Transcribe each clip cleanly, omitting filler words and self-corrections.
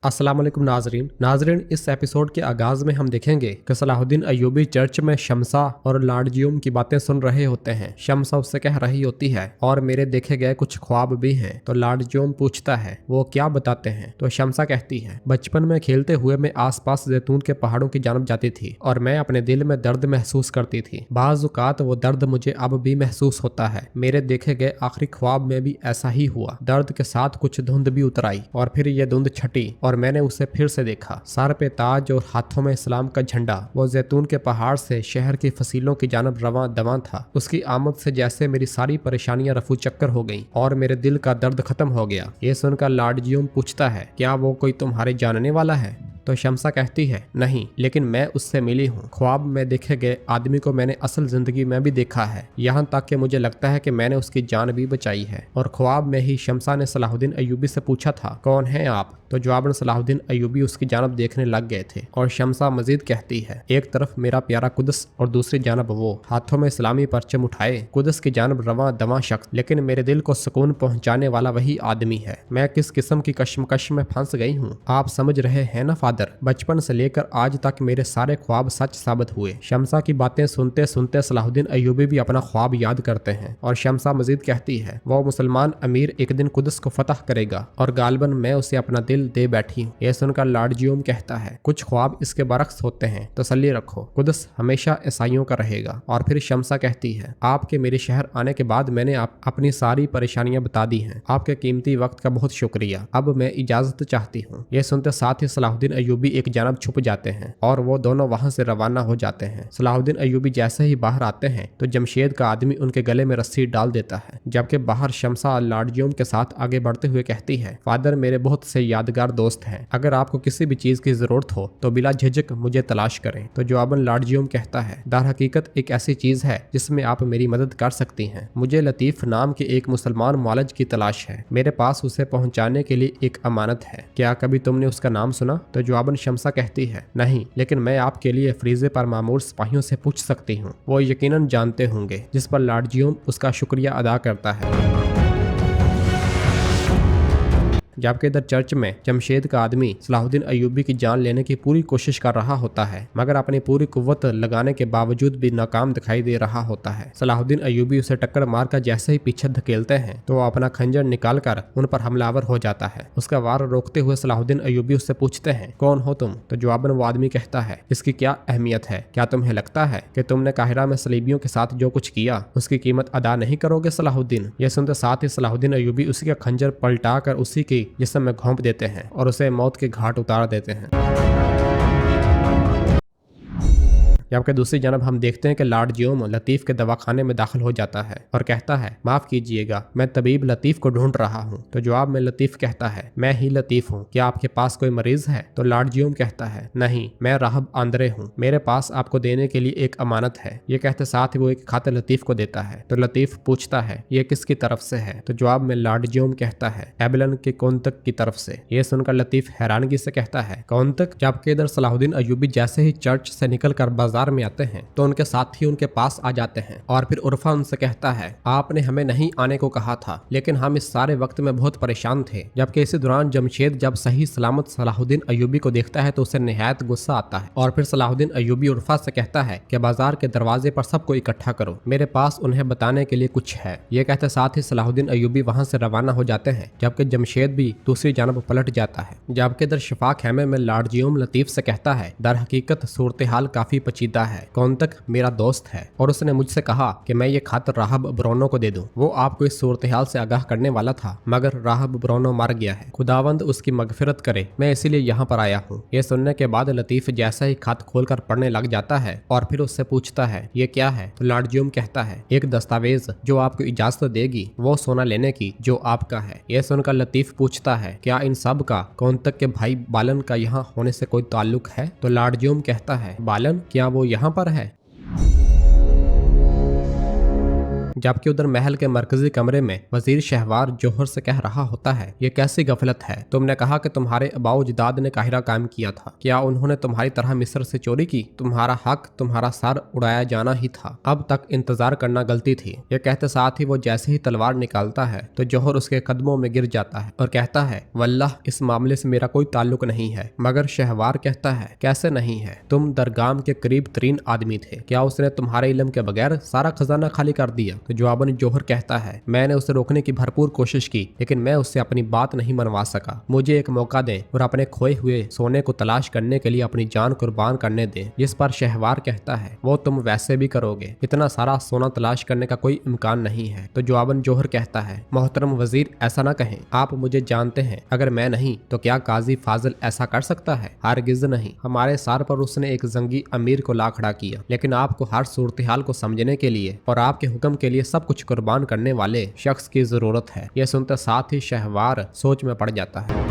अस्सलाम वालेकुम नाजरीन, इस एपिसोड के आगाज में हम देखेंगे कि सलाहुद्दीन अय्यूबी चर्च में शमसा और लॉर्ड जियोम की बातें सुन रहे होते हैं। शमसा उससे कह रही होती है और मेरे देखे गए कुछ ख्वाब भी हैं। तो लॉर्ड जियोम पूछता है वो क्या बताते हैं। तो शमसा कहती है बचपन में खेलते हुए मैं आसपास जैतून के पहाड़ों की जानब जाती थी और मैं अपने दिल में दर्द महसूस करती थी। बाज़ औक़ात वो दर्द मुझे अब भी महसूस होता है। मेरे देखे गए आखिरी ख्वाब में भी ऐसा ही हुआ। दर्द के साथ कुछ धुंध भी उतर आई और फिर ये धुंध छटी और मैंने उसे फिर से देखा। सर पे ताज और हाथों में इस्लाम का झंडा। वो जैतून के पहाड़ से शहर की फसीलों की जानब रवां दवां था। उसकी आमद से जैसे मेरी सारी परेशानियां रफू चक्कर हो गईं और मेरे दिल का दर्द खत्म हो गया। ये सुनकर लॉर्ड जियोम पूछता है क्या वो कोई तुम्हारे जानने वाला है। तो शमसा कहती है नहीं, लेकिन मैं उससे मिली हूँ। ख्वाब में देखे गए आदमी को मैंने असल जिंदगी में भी देखा है, यहाँ तक कि मुझे लगता है कि मैंने उसकी जान भी बचाई है। और ख्वाब में ही शमसा ने सलाहुद्दीन अय्यूबी से पूछा था कौन है आप। तो जवाबन सलाहुद्दीन अय्यूबी उसकी जानब देखने लग गए थे। और शमसा मजीद कहती है एक तरफ मेरा प्यारा कुदस और दूसरी जानब वो, हाथों में इस्लामी परचम उठाए। कुदस की जानब रवां दवां शख्स, लेकिन मेरे दिल को सुकून पहुंचाने वाला वही आदमी है। मैं किस किस्म की कश्मकश में फंस गई हूँ, आप समझ रहे हैं ना फादर। बचपन से लेकर आज तक मेरे सारे ख्वाब सच साबित हुए। शमसा की बातें सुनते सुनते सलाहुद्दीन अय्यूबी भी अपना ख्वाब याद करते हैं। और शमसा मजीद कहती है वो मुसलमान अमीर एक दिन कुदस को फतह करेगा और गालिबन मैं उसे अपना दिल दे बैठी हूँ। यह सुनकर लॉर्ड जियोम कहता है कुछ ख्वाब इसके बरक्स होते हैं, तसल्ली रखो, कुदस हमेशा ईसाइयों का रहेगा। और फिर शमसा कहती है आपके मेरे शहर आने के बाद मैंने अपनी सारी परेशानियां बता दी हैं। आपके कीमती वक्त का बहुत शुक्रिया। अब मैं इजाजत चाहती हूँ। यह सुनते साथ ही सलाहुद्दीन अय्यूबी एक जानब छुप जाते हैं और वो दोनों वहां से रवाना हो जाते हैं। सलाहुद्दीन अय्यूबी जैसे ही बाहर आते हैं तो जमशेद का आदमी उनके गले में रस्सी डाल देता है, जबकि बाहर शमसा लॉर्ड जियोम के साथ आगे बढ़ते हुए कहती है फादर मेरे बहुत से यादगार दोस्त हैं, अगर आपको किसी भी चीज की जरूरत हो तो बिला झिझक मुझे तलाश करें। तो जवाबन लॉर्ड जियोम कहता है दर हकीकत एक ऐसी चीज है जिसमें आप मेरी मदद कर सकती हैं। मुझे लतीफ नाम के एक मुसलमान मौलज की तलाश है। मेरे पास उसे पहुंचाने के लिए एक अमानत है। क्या कभी तुमने उसका नाम सुना। तो जवाबन शमसा कहती है नहीं, लेकिन मैं आपके लिए फ्रीजे पर मामूर सिपाहियों से पूछ सकती हूँ, वो यकीनन जानते होंगे। जिस पर लॉर्ड जियोम उसका शुक्रिया अदा करता है। जबकि इधर चर्च में जमशेद का आदमी सलाहुद्दीन अय्यूबी की जान लेने की पूरी कोशिश कर रहा होता है, मगर अपनी पूरी कुव्वत लगाने के बावजूद भी नाकाम दिखाई दे रहा होता है। सलाहुद्दीन अय्यूबी उसे टक्कर मारकर जैसे ही पीछे धकेलते हैं तो वो अपना खंजर निकालकर उन पर हमलावर हो जाता है। उसका वार रोकते हुए सलाहुद्दीन अय्यूबी उससे पूछते हैं कौन हो तुम। तो जवाबन वो आदमी कहता है इसकी क्या अहमियत है। क्या तुम्हें लगता है कि तुमने काहिरा में सलीबियों के साथ जो कुछ किया उसकी कीमत अदा नहीं करोगे सलाहुद्दीन। यह सुनते साथ ही सलाहुद्दीन अय्यूबी उसी का खंजर पलटा कर उसी की जिस्म में घोंप देते हैं और उसे मौत के घाट उतार देते हैं। जबकि दूसरी जानब हम देखते हैं कि लॉर्ड जियोम लतीफ के दवाखाने में दाखिल हो जाता है और कहता है माफ कीजिएगा, मैं तबीब लतीफ को ढूंढ रहा हूँ। तो जवाब में लतीफ कहता है मैं ही लतीफ हूँ, क्या आपके पास कोई मरीज है। तो लॉर्ड जियोम कहता है नहीं, मैं राहब आंद्रे हूँ, मेरे पास आपको देने के लिए एक अमानत है। ये कहते साथ ही वो एक खाते लतीफ को देता है। तो लतीफ पूछता है ये किसकी तरफ से है। तो जवाब में लॉर्ड जियोम कहता है एबलन के कौंतक की तरफ से। ये सुनकर लतीफ हैरानगी से कहता है कौंतक। जबकि इधर सलाहुद्दीन अय्यूबी जैसे ही चर्च से निकल कर बाजार में आते हैं तो उनके साथी उनके पास आ जाते हैं और फिर उर्फा उनसे कहता है आपने हमें नहीं आने को कहा था, लेकिन हम इस सारे वक्त में बहुत परेशान थे। जबकि इसी दौरान जमशेद जब सही सलामत सलाहुद्दीन अय्यूबी को देखता है तो उसे निहायत गुस्सा आता है और फिर सलाहुद्दीन अय्यूबी उर्फा से कहता है कि बाजार के दरवाजे पर सबको इकट्ठा करो, मेरे पास उन्हें बताने के लिए कुछ है। ये कहते साथ ही सलाहुद्दीन अय्यूबी वहां से रवाना हो जाते हैं, जबकि जमशेद भी दूसरी जानब पलट जाता है। जबकि इधर शिफा खेमे में लॉर्ड जियोम लतीफ से कहता है दर हकीकत सूरत हाल काफी पेचीदा है। कौन तक मेरा दोस्त है और उसने मुझसे कहा कि मैं ये खातर राहब ब्रोनो को दे दूं। वो आपको इस सूरत हाल से आगाह करने वाला था, मगर राहब ब्रोनो मर गया है। खुदावंद उसकी मगफिरत करे, मैं इसीलिए यहाँ पर आया हूँ। ये सुनने के बाद लतीफ जैसा ही खत खोलकर पढ़ने लग जाता है और फिर उससे पूछता है ये क्या है। तो लॉर्ड जियोम कहता है एक दस्तावेज जो आपको इजाजत देगी वो सोना लेने की जो आपका है। यह सुनकर लतीफ पूछता है क्या इन सब का कौन तक के भाई बालन का यहाँ होने से कोई ताल्लुक है। तो लॉर्ड जियोम कहता है बालन क्या वो यहाँ पर है। जबकि उधर महल के मरकजी कमरे में वजीर शहवार जौहर से कह रहा होता है, ये कैसी गफलत है, तुमने कहा कि तुम्हारे अबाउजदाद ने काहिरा कायम किया था, क्या उन्होंने तुम्हारी तरह मिस्र से चोरी की? तुम्हारा हक तुम्हारा सर उड़ाया जाना ही था, अब तक इंतजार करना गलती थी। ये कहते साथ ही वो जैसे ही तलवार निकालता है तो जौहर उसके कदमों में गिर जाता है और कहता है, वल्लाह इस मामले से मेरा कोई ताल्लुक नहीं है। मगर शहवार कहता है, कैसे नहीं है, तुम दरगाम के करीब तरीन आदमी थे, क्या उसने तुम्हारे इल्म के बगैर सारा खजाना खाली कर दिया? तो जवाबन जौहर कहता है, मैंने उसे रोकने की भरपूर कोशिश की, लेकिन मैं उससे अपनी बात नहीं मनवा सका। मुझे एक मौका दें और अपने खोए हुए सोने को तलाश करने के लिए अपनी जान कुर्बान करने दें। जिस पर शहवार कहता है, वो तुम वैसे भी करोगे, इतना सारा सोना तलाश करने का कोई इम्कान नहीं है। तो जवाबन जौहर कहता है, मोहतरम वजीर ऐसा ना कहें, आप मुझे जानते हैं, अगर मैं नहीं तो क्या काजी फाजिल ऐसा कर सकता है? हरगिज नहीं। हमारे सर पर उसने एक जंगी अमीर को ला खड़ा किया, लेकिन आपको हर सूरत हाल को समझने के लिए और आपके हुक्म के लिए सब कुछ कुर्बान करने वाले शख्स की जरूरत है। यह सुनते साथ ही शहवार सोच में पड़ जाता है।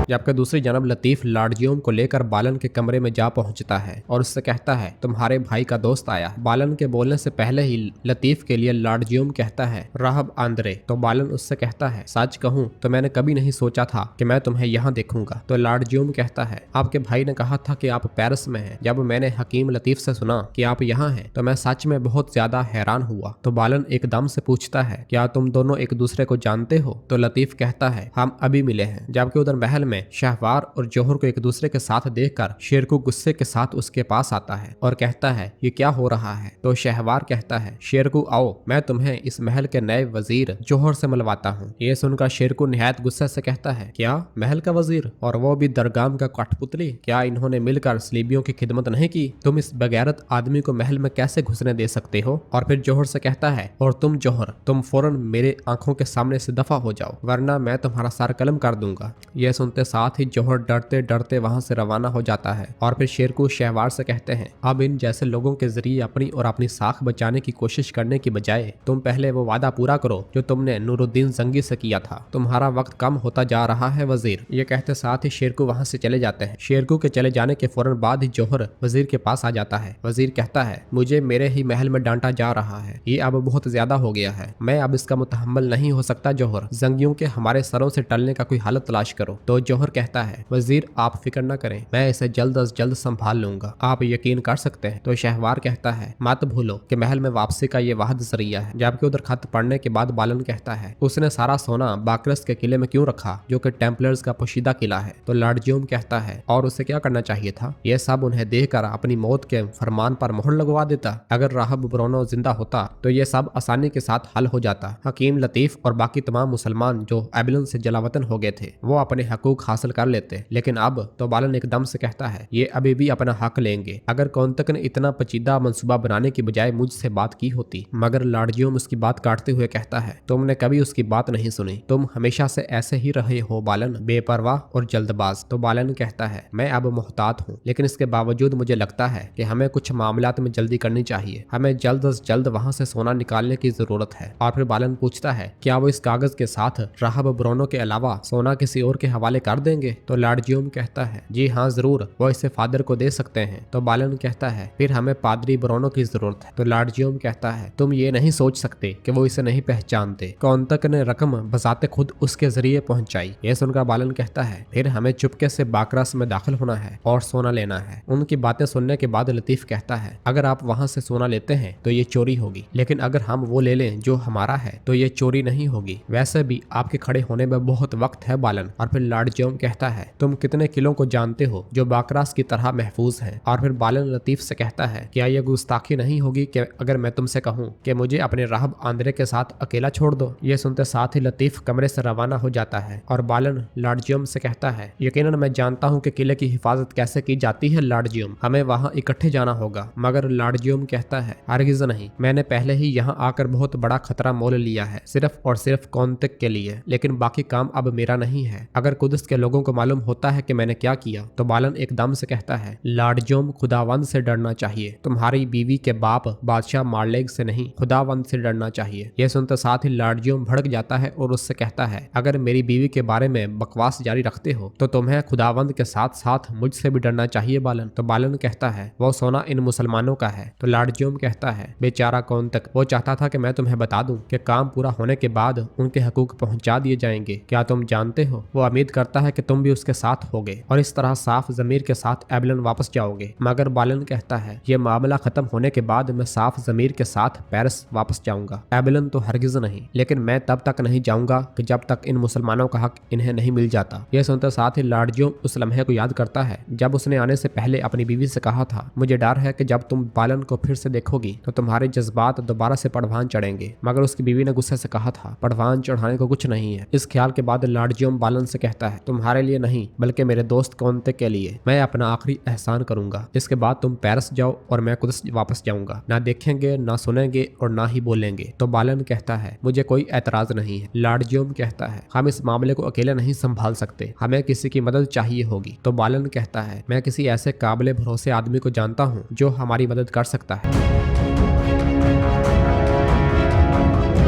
जबकि दूसरी जानब लतीफ लाडजियोम को लेकर बालन के कमरे में जा पहुंचता है और उससे कहता है, तुम्हारे भाई का दोस्त आया। बालन के बोलने से पहले ही लतीफ के लिए लाडजियोम कहता है, राहब आंद्रे। तो बालन उससे कहता है, सच कहूं तो मैंने कभी नहीं सोचा था कि मैं तुम्हें यहाँ देखूंगा। तो लाडजियोम कहता है, आपके भाई ने कहा था कि आप पेरिस में हैं। जब मैंने हकीम लतीफ से सुना कि आप यहाँ हैं तो मैं सच में बहुत ज्यादा हैरान हुआ। तो बालन एकदम से पूछता है, क्या तुम दोनों एक दूसरे को जानते हो? तो लतीफ कहता है, हम अभी मिले हैं। जबकि उधर महल में शहवार और जौहर को एक दूसरे के साथ देखकर शेरकू गुस्से के साथ उसके पास आता है और कहता है, ये क्या हो रहा है? तो शहवार कहता है, शेरकू आओ, मैं तुम्हें इस महल के नए वजीर जौहर से मिलवाता हूँ। ये सुनकर शेरकू निहायत गुस्से से कहता है, क्या महल का वजीर, और वो भी दरगाम का कठपुतली? क्या इन्होंने मिलकर सलीबियों की खिदमत नहीं की? तुम इस बगैरत आदमी को महल में कैसे घुसने दे सकते हो? और फिर जौहर से कहता है, और तुम जौहर, तुम फौरन मेरे आंखों के सामने से दफा हो जाओ, वरना मैं तुम्हारा सर कलम कर दूंगा। यह सुनते साथ ही जौहर डरते डरते वहां से रवाना हो जाता है। और फिर शेरकू शहवार से कहते हैं, अब इन जैसे लोगों के जरिए अपनी और अपनी साख बचाने की कोशिश करने की बजाय तुम पहले वो वादा पूरा करो जो तुमने नूरुद्दीन जंगी से किया था। तुम्हारा वक्त कम होता जा रहा है वजीर। ये कहते साथ ही शेरकू वहां से चले जाते हैं। शेरकू के चले जाने के फौरन बाद ही जौहर वजीर के पास आ जाता है। वजीर कहता है, मुझे मेरे ही महल में डांटा जा रहा है, ये अब बहुत ज्यादा हो गया है, मैं अब इसका मुतहम्मल नहीं हो सकता। जौहर, जंगियों के हमारे सरों से टलने का कोई हल तलाश करो। तो जौहर कहता है, वजीर आप फिक्र न करें, मैं इसे जल्द अज जल्द संभाल लूंगा, आप यकीन कर सकते हैं। तो शहवार कहता है, मत भूलो कि महल में वापसी का ये वाहद जरिया है। जबकि उधर खत पढ़ने के बाद बालन कहता है, उसने सारा सोना बाकरस के किले में क्यों रखा, जो कि टेम्पलर्स का पोशीदा किला है? तो लाडजियोम कहता है, और उसे क्या करना चाहिए था? यह सब उन्हें देखकर अपनी मौत के फरमान पर मोहर लगवा देता। अगर राहब ब्रोनो जिंदा होता तो यह सब आसानी के साथ हल हो जाता। हकीम लतीफ और बाकी तमाम मुसलमान जो एबिलन से जलावतन हो गए थे वो अपने हकूक हासिल कर लेते। लेकिन अब तो बालन एकदम से कहता है, ये अभी भी अपना हक लेंगे। अगर कौंतक ने इतना पेचीदा मंसूबा बनाने की बजाय मुझसे बात की होती। मगर लाडजियोम उसकी बात काटते हुए कहता है, तुमने कभी उसकी बात नहीं सुनी, तुम हमेशा से ऐसे ही रहे हो बालन, बेपरवाह और जल्दबाज। तो बालन कहता है, मैं अब मोहतात हूँ, लेकिन इसके बावजूद मुझे लगता है कि हमें कुछ मामलात में जल्दी करनी चाहिए। हमें जल्द अज जल्द वहाँ से सोना निकालने की जरूरत है। और फिर बालन पूछता है, क्या वो इस कागज के साथ राहब ब्रोनो के अलावा सोना किसी और के हवाले कर देंगे? तो लाडजियोम कहता है, जी हाँ जरूर, वो इसे फादर को दे सकते हैं। तो बालन कहता है, फिर हमें पादरी ब्रोनो की जरूरत है। तो लाडजियोम कहता है, तुम ये नहीं सोच सकते कि वो इसे नहीं पहचानते। कौंतक ने रकम बजाते खुद उसके जरिए पहुंचाई। ये सुनकर बालन कहता है, फिर हमें चुपके से बाकरस में दाखिल होना है और सोना लेना है। उनकी बातें सुनने के बाद लतीफ कहता है, अगर आप वहाँ से सोना लेते हैं तो ये चोरी होगी, लेकिन अगर हम वो ले लें जो हमारा है तो ये चोरी नहीं होगी। वैसे भी आपके खड़े होने में बहुत वक्त है बालन। और फिर लाडजियोम कहता है, तुम कितने किलों को जानते हो जो बाकरास की तरह महफूज है? और फिर बालन लतीफ से कहता है, क्या यह गुस्ताखी नहीं होगी कि अगर मैं तुमसे कहूँ कि मुझे अपने राहब आंद्रे के साथ अकेला छोड़ दो? ये सुनते साथ ही लतीफ कमरे से रवाना हो जाता है और बालन लाडजियोम से कहता है, यकीनन मैं जानता हूँ कि किले की हिफाजत कैसे की जाती है लाडजियोम, हमें वहाँ इकट्ठे जाना होगा। मगर लाडजियोम कहता है, हरगिज़ नहीं, मैंने पहले ही यहाँ आकर बहुत बड़ा खतरा मोल लिया है, सिर्फ और सिर्फ कौंतक के लिए, लेकिन बाकी काम अब मेरा नहीं है। अगर कुदस उसके लोगों को मालूम होता है कि मैंने क्या किया तो बालन एकदम से कहता है, लाडजोम खुदावंद से डरना चाहिए, तुम्हारी बीवी के बाप बादशाह मार्लेग से नहीं, खुदावंद से डरना चाहिए। यह सुनते साथ ही लाडजियोम भड़क जाता है और उससे कहता है, अगर मेरी बीवी के बारे में बकवास जारी रखते हो तो तुम्हें खुदावंद के साथ साथ मुझसे भी डरना चाहिए बालन। तो बालन कहता है, वो सोना इन मुसलमानों का है। तो लाडजियोम कहता है, बेचारा कौन तक, वो चाहता था कि मैं तुम्हें बता दूं कि काम पूरा होने के बाद उनके हकूक पहुंचा दिए जाएंगे। क्या तुम जानते हो, वो उम्मीद करता है कि तुम भी उसके साथ होगे और इस तरह साफ जमीर के साथ एबलन वापस जाओगे। मगर बालन कहता है, ये मामला खत्म होने के बाद मैं साफ जमीर के साथ पेरिस वापस जाऊंगा। एबलन तो हरगिज नहीं, लेकिन मैं तब तक नहीं जाऊंगा कि जब तक इन मुसलमानों का हक इन्हें नहीं मिल जाता। यह सुनते साथ ही लाडजियोम उस लम्हे को याद करता है जब उसने आने से पहले अपनी बीवी से कहा था, मुझे डर है कि जब तुम बालन को फिर से देखोगी तो तुम्हारे जज्बात दोबारा से पड़वान चढ़ेंगे। मगर उसकी बीवी ने गुस्से से कहा था, पड़वान चढ़ाने को कुछ नहीं है। इस ख्याल के बाद लाडजियोम बालन से कहता है, तुम्हारे लिए नहीं बल्कि मेरे दोस्त कौनते के लिए मैं अपना आखिरी एहसान करूंगा। इसके बाद तुम पेरिस जाओ और मैं कुदस वापस जाऊंगा। ना देखेंगे, ना सुनेंगे और ना ही बोलेंगे। तो बालन कहता है, मुझे कोई एतराज नहीं है। लाडजियोम कहता है, हम इस मामले को अकेले नहीं संभाल सकते, हमें किसी की मदद चाहिए होगी। तो बालन कहता है, मैं किसी ऐसे काबिल भरोसे आदमी को जानता हूँ जो हमारी मदद कर सकता है।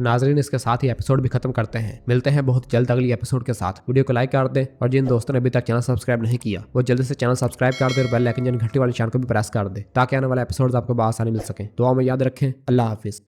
नाजरीन, इसके साथ ही एपिसोड भी खत्म करते हैं। मिलते हैं बहुत जल्द अगली एपिसोड के साथ। वीडियो को लाइक कर दें और जिन दोस्तों ने अभी तक चैनल सब्सक्राइब नहीं किया वो जल्दी से चैनल सब्सक्राइब कर दें और बेल आइकन घंटी वाले निशान को भी प्रेस कर दें ताकि आने वाले एपिसोड्स आपको बआसानी मिल सकें। दुआ में याद रखें। अल्लाह हाफिज।